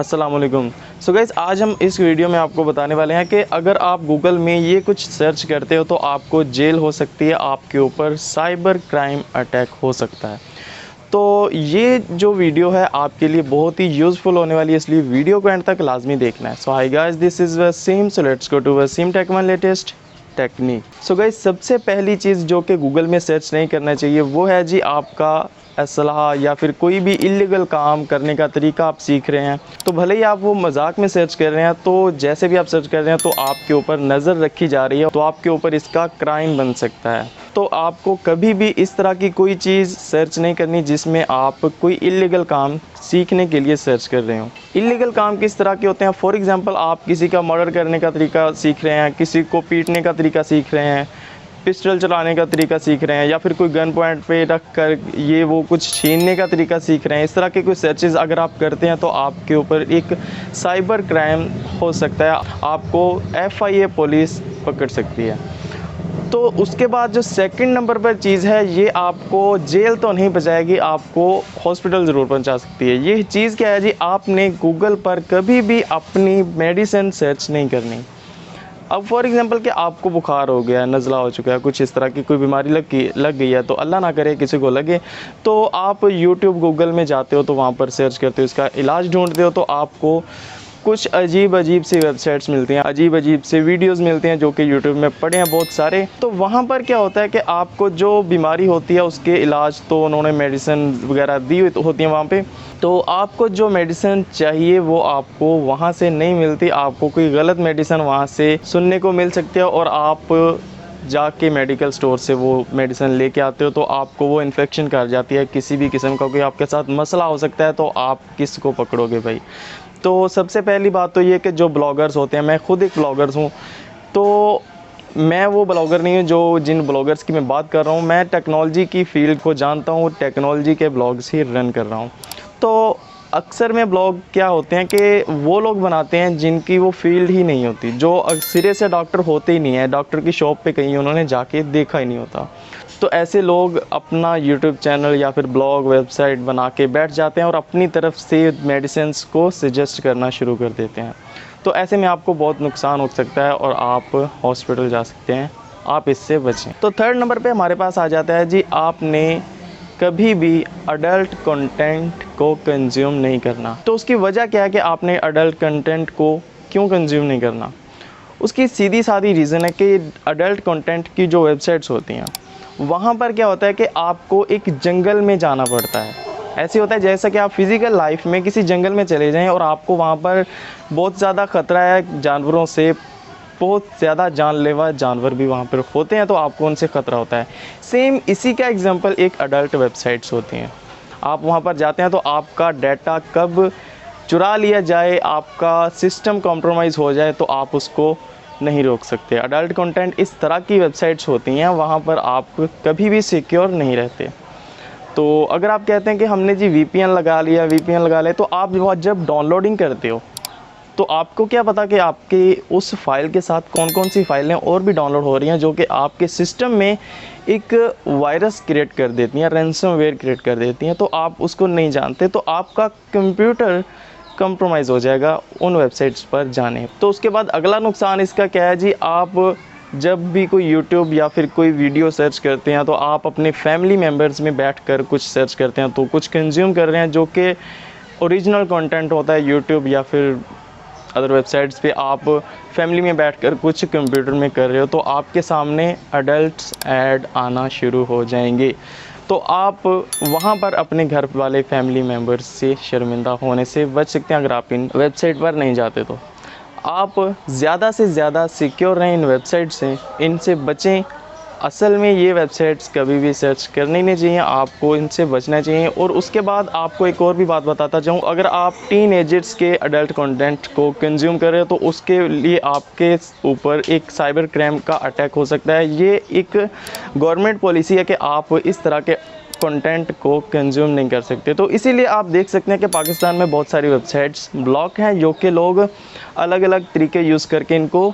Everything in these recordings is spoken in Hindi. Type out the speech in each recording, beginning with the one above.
अस्सलाम वालेकुम। सो गाइस, आज हम इस वीडियो में आपको बताने वाले हैं कि अगर आप गूगल में ये कुछ सर्च करते हो तो आपको जेल हो सकती है, आपके ऊपर साइबर क्राइम अटैक हो सकता है। तो ये जो वीडियो है आपके लिए बहुत ही यूज़फुल होने वाली है, इसलिए वीडियो को एंड तक लाजमी देखना है। So hi guys, this is Wasim. So let's go to Wasim tech one latest technique. So guys, सबसे पहली चीज़ जो कि गूगल में सर्च नहीं करना चाहिए वो है जी आपका असलहा या फिर कोई भी इलीगल काम करने का तरीका आप सीख रहे हैं। तो भले ही आप वो मजाक में सर्च कर रहे हैं, तो जैसे भी आप सर्च कर रहे हैं तो आपके ऊपर नज़र रखी जा रही है, तो आपके ऊपर इसका क्राइम बन सकता है। तो आपको कभी भी इस तरह की कोई चीज़ सर्च नहीं करनी जिसमें आप कोई इलीगल काम सीखने के लिए सर्च कर रहे हो। इलीगल काम किस तरह के होते हैं? फॉर एग्जांपल, आप किसी का मर्डर करने का तरीका सीख रहे हैं, किसी को पीटने का तरीका सीख रहे हैं, पिस्टल चलाने का तरीका सीख रहे हैं, या फिर कोई गन पॉइंट पे रख कर ये वो कुछ छीनने का तरीका सीख रहे हैं। इस तरह के कोई सर्चेज़ अगर आप करते हैं तो आपके ऊपर एक साइबर क्राइम हो सकता है, आपको FIA पुलिस पकड़ सकती है। तो उसके बाद जो सेकंड नंबर पर चीज़ है, ये आपको जेल तो नहीं बचाएगी, आपको हॉस्पिटल ज़रूर पहुंचा सकती है। ये चीज़ क्या है जी, आपने गूगल पर कभी भी अपनी मेडिसिन सर्च नहीं करनी। अब फॉर एग्जांपल कि आपको बुखार हो गया, नज़ला हो चुका है, कुछ इस तरह की कोई बीमारी लग गई है, तो अल्लाह ना करे किसी को लगे, तो आप यूट्यूब गूगल में जाते हो, तो वहाँ पर सर्च करते हो, इसका इलाज ढूंढते हो, तो आपको कुछ अजीब सी वेबसाइट्स मिलती हैं, अजीब से वीडियोस मिलते हैं जो कि यूट्यूब में पड़े हैं बहुत सारे। तो वहाँ पर क्या होता है कि आपको जो बीमारी होती है उसके इलाज तो उन्होंने मेडिसिन वगैरह दी होती हैं वहाँ पे, तो आपको जो मेडिसिन चाहिए वो आपको वहाँ से नहीं मिलती, आपको कोई गलत मेडिसिन वहाँ से सुनने को मिल सकती है, और आप जाके मेडिकल स्टोर से वो मेडिसिन लेके आते हो तो आपको वो इन्फेक्शन कर जाती है, किसी भी किस्म का कोई आपके साथ मसला हो सकता है, तो आप किसको पकड़ोगे भाई। तो सबसे पहली बात तो ये कि जो ब्लॉगर्स होते हैं, मैं खुद एक ब्लॉगर्स हूँ, तो मैं वो ब्लॉगर नहीं हूँ जो जिन ब्लॉगर्स की मैं बात कर रहा हूँ। मैं टेक्नोलॉजी की फील्ड को जानता हूँ, टेक्नोलॉजी के ब्लॉग्स ही रन कर रहा हूँ। तो अक्सर में ब्लॉग क्या होते हैं कि वो लोग बनाते हैं जिनकी वो फील्ड ही नहीं होती, जो सिरे से डॉक्टर होते ही नहीं है, डॉक्टर की शॉप पे कहीं उन्होंने जाके देखा ही नहीं होता। तो ऐसे लोग अपना यूट्यूब चैनल या फिर ब्लॉग वेबसाइट बना के बैठ जाते हैं और अपनी तरफ से मेडिसिन्स को सजेस्ट करना शुरू कर देते हैं। तो ऐसे में आपको बहुत नुकसान हो सकता है और आप हॉस्पिटल जा सकते हैं, आप इससे बचें। तो थर्ड नंबर पे हमारे पास आ जाता है जी, आपने कभी भी अडल्ट कंटेंट को कंज्यूम नहीं करना। तो उसकी वजह क्या है कि आपने अडल्ट कंटेंट को क्यों कंज्यूम नहीं करना? उसकी सीधी सादी रीज़न है कि अडल्ट कंटेंट की जो वेबसाइट्स होती हैं वहाँ पर क्या होता है कि आपको एक जंगल में जाना पड़ता है। ऐसे होता है जैसा कि आप फिज़िकल लाइफ में किसी जंगल में चले जाएं और आपको वहाँ पर बहुत ज़्यादा ख़तरा है जानवरों से, बहुत ज़्यादा जानलेवा जानवर भी वहाँ पर होते हैं, तो आपको उनसे ख़तरा होता है। सेम इसी का एग्जांपल एक अडल्ट वेबसाइट्स होती हैं। आप वहाँ पर जाते हैं तो आपका डाटा कब चुरा लिया जाए, आपका सिस्टम कॉम्प्रोमाइज़ हो जाए, तो आप उसको नहीं रोक सकते। अडल्ट कंटेंट इस तरह की वेबसाइट्स होती हैं, वहाँ पर आप कभी भी सिक्योर नहीं रहते। तो अगर आप कहते हैं कि हमने जी VPN लगा लिया, तो आप जब डाउनलोडिंग करते हो तो आपको क्या पता कि आपके उस फाइल के साथ कौन कौन सी फाइलें और भी डाउनलोड हो रही हैं जो कि आपके सिस्टम में एक वायरस क्रिएट कर देती हैं, रैंसमवेयर क्रिएट कर देती हैं, तो आप उसको नहीं जानते, तो आपका कंप्यूटर कंप्रोमाइज़ हो जाएगा उन वेबसाइट्स पर जाने। तो उसके बाद अगला नुकसान इसका क्या है जी, आप जब भी कोई यूट्यूब या फिर कोई वीडियो सर्च करते हैं तो आप अपने फैमिली मेम्बर्स में बैठकर कुछ सर्च करते हैं, तो कुछ कंज्यूम कर रहे हैं जो कि ओरिजिनल कंटेंट होता है यूट्यूब या फिर अदर वेबसाइट्स पे आप फैमिली में बैठकर कुछ कंप्यूटर में कर रहे हो, तो आपके सामने अडल्ट्स ऐड आना शुरू हो जाएंगे। तो आप वहाँ पर अपने घर वाले फैमिली मेम्बर्स से शर्मिंदा होने से बच सकते हैं अगर आप इन वेबसाइट पर नहीं जाते। तो आप ज़्यादा से ज़्यादा सिक्योर रहें इन वेबसाइट से, इनसे बचें। असल में ये वेबसाइट्स कभी भी सर्च करनी नहीं चाहिए, आपको इनसे बचना चाहिए। और उसके बाद आपको एक और भी बात बताता जाऊँ, अगर आप टीन एजर्स के अडल्ट कंटेंट को कंज्यूम कर रहे हो तो उसके लिए आपके ऊपर एक साइबर क्राइम का अटैक हो सकता है। ये एक गवर्नमेंट पॉलिसी है कि आप इस तरह के कंटेंट को कंज्यूम नहीं कर सकते। तो इसीलिए आप देख सकते हैं कि पाकिस्तान में बहुत सारी वेबसाइट्स ब्लॉक हैं जो कि लोग अलग अलग तरीके यूज़ करके इनको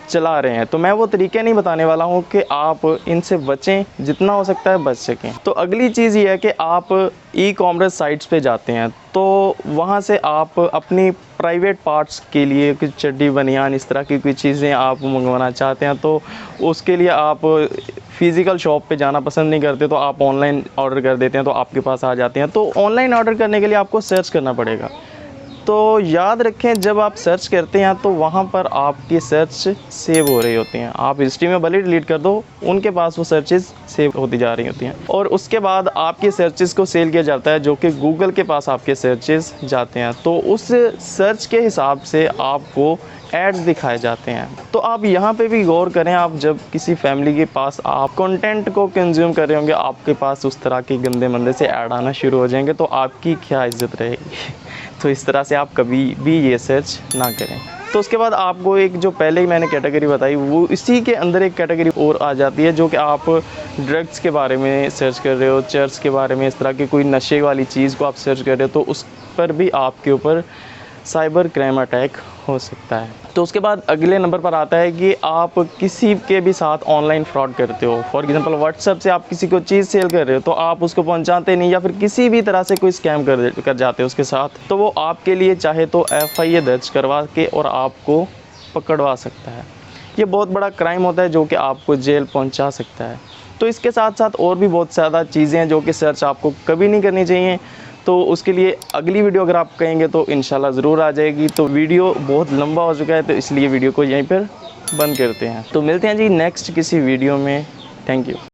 चला रहे हैं। तो मैं वो तरीके नहीं बताने वाला हूँ कि आप इनसे बचें, जितना हो सकता है बच सकें। तो अगली चीज़ ये है कि आप ई-कॉमर्स साइट्स पे जाते हैं तो वहाँ से आप अपनी प्राइवेट पार्ट्स के लिए कुछ चड्डी बनियान इस तरह की कोई चीज़ें आप मंगवाना चाहते हैं, तो उसके लिए आप फ़िज़िकल शॉप पे जाना पसंद नहीं करते, तो आप ऑनलाइन ऑर्डर कर देते हैं तो आपके पास आ जाते हैं। तो ऑनलाइन ऑर्डर करने के लिए आपको सर्च करना पड़ेगा। तो याद रखें, जब आप सर्च करते हैं तो वहाँ पर आपकी सर्च सेव हो रही होती हैं। आप हिस्ट्री में भले डिलीट कर दो, उनके पास वो सर्चेज़ सेव होती जा रही होती हैं। और उसके बाद आपके सर्चेज़ को सेल किया जाता है, जो कि गूगल के पास आपके सर्चेज़ जाते हैं। तो उस सर्च के हिसाब से आपको एड्स दिखाए जाते हैं। तो आप यहाँ पे भी गौर करें, आप जब किसी फैमिली के पास आप कंटेंट को कंज्यूम कर रहे होंगे, आपके पास उस तरह के गंदे मंदे से ऐड आना शुरू हो जाएंगे, तो आपकी क्या इज़्ज़त रहेगी। तो इस तरह से आप कभी भी ये सर्च ना करें। तो उसके बाद आपको एक जो पहले ही मैंने कैटेगरी बताई, वो इसी के अंदर एक कैटेगरी और आ जाती है, जो कि आप ड्रग्स के बारे में सर्च कर रहे हो, चर्च के बारे में, इस तरह की कोई नशे वाली चीज़ को आप सर्च कर रहे हो, तो उस पर भी आपके ऊपर साइबर क्राइम अटैक हो सकता है। तो उसके बाद अगले नंबर पर आता है कि आप किसी के भी साथ ऑनलाइन फ्रॉड करते हो। फॉर एग्जांपल व्हाट्सएप से आप किसी को चीज़ सेल कर रहे हो, तो आप उसको पहुंचाते नहीं, या फिर किसी भी तरह से कोई स्कैम कर जाते हो उसके साथ, तो वो आपके लिए चाहे तो FIA दर्ज करवा के और आपको पकड़वा सकता है। ये बहुत बड़ा क्राइम होता है जो कि आपको जेल पहुँचा सकता है। तो इसके साथ साथ और भी बहुत ज़्यादा चीज़ें हैं जो कि सर्च आपको कभी नहीं करनी चाहिए। तो उसके लिए अगली वीडियो अगर आप कहेंगे तो इंशाल्लाह ज़रूर आ जाएगी। तो वीडियो बहुत लंबा हो चुका है, तो इसलिए वीडियो को यहीं पर बंद करते हैं। तो मिलते हैं जी नेक्स्ट किसी वीडियो में। Thank you.